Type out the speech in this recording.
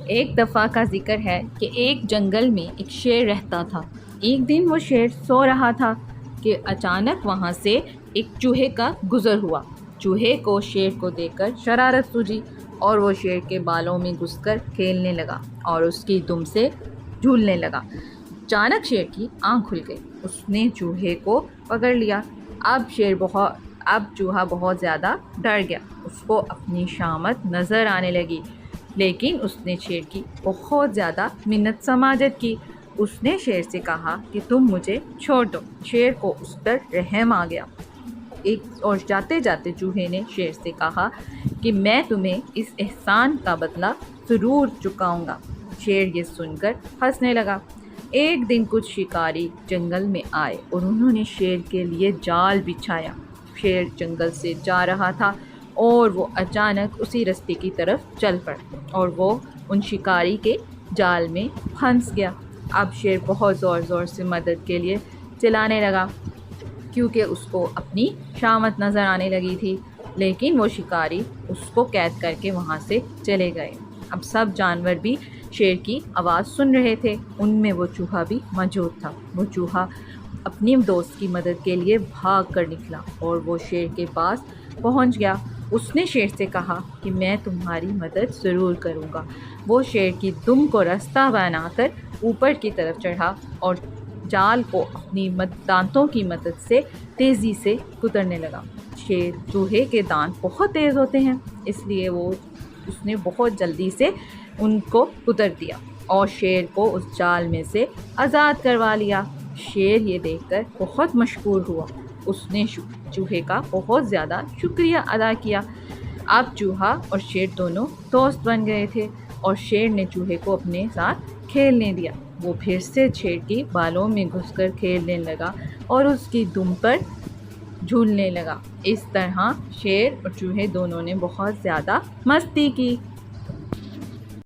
ایک دفعہ کا ذکر ہے کہ ایک جنگل میں ایک شیر رہتا تھا۔ ایک دن وہ شیر سو رہا تھا کہ اچانک وہاں سے ایک چوہے کا گزر ہوا۔ چوہے کو شیر کو دیکھ کر شرارت سوجھی اور وہ شیر کے بالوں میں گھس کر کھیلنے لگا اور اس کی دم سے جھولنے لگا۔ اچانک شیر کی آنکھ کھل گئی۔ اس نے چوہے کو پکڑ لیا۔ اب چوہا بہت زیادہ ڈر گیا۔ اس کو اپنی شامت نظر آنے لگی، لیکن اس نے شیر کی بہت زیادہ منت سماجت کی۔ اس نے شیر سے کہا کہ تم مجھے چھوڑ دو۔ شیر کو اس پر رحم آ گیا اور جاتے جاتے چوہے نے شیر سے کہا کہ میں تمہیں اس احسان کا بدلہ ضرور چکاؤں گا۔ شیر یہ سن کر ہنسنے لگا۔ ایک دن کچھ شکاری جنگل میں آئے اور انہوں نے شیر کے لیے جال بچھایا۔ شیر جنگل سے جا رہا تھا اور وہ اچانک اسی رستے کی طرف چل پڑا اور وہ ان شکاری کے جال میں پھنس گیا۔ اب شیر بہت زور زور سے مدد کے لیے چلانے لگا کیونکہ اس کو اپنی شامت نظر آنے لگی تھی، لیکن وہ شکاری اس کو قید کر کے وہاں سے چلے گئے۔ اب سب جانور بھی شیر کی آواز سن رہے تھے، ان میں وہ چوہا بھی موجود تھا۔ وہ چوہا اپنی دوست کی مدد کے لیے بھاگ کر نکلا اور وہ شیر کے پاس پہنچ گیا۔ اس نے شیر سے کہا کہ میں تمہاری مدد ضرور کروں گا۔ وہ شیر کی دم کو راستہ بنا کر اوپر کی طرف چڑھا اور جال کو اپنی دانتوں کی مدد سے تیزی سے کترنے لگا۔ چوہے کے دانت بہت تیز ہوتے ہیں، اس لیے اس نے بہت جلدی سے ان کو کتر دیا اور شیر کو اس جال میں سے آزاد کروا لیا۔ شیر یہ دیکھ کر بہت مشکور ہوا۔ اس نے چوہے کا بہت زیادہ شکریہ ادا کیا۔ اب چوہا اور شیر دونوں دوست بن گئے تھے اور شیر نے چوہے کو اپنے ساتھ کھیلنے دیا۔ وہ پھر سے شیر کی بالوں میں گھس کر کھیلنے لگا اور اس کی دم پر جھولنے لگا۔ اس طرح شیر اور چوہے دونوں نے بہت زیادہ مستی کی۔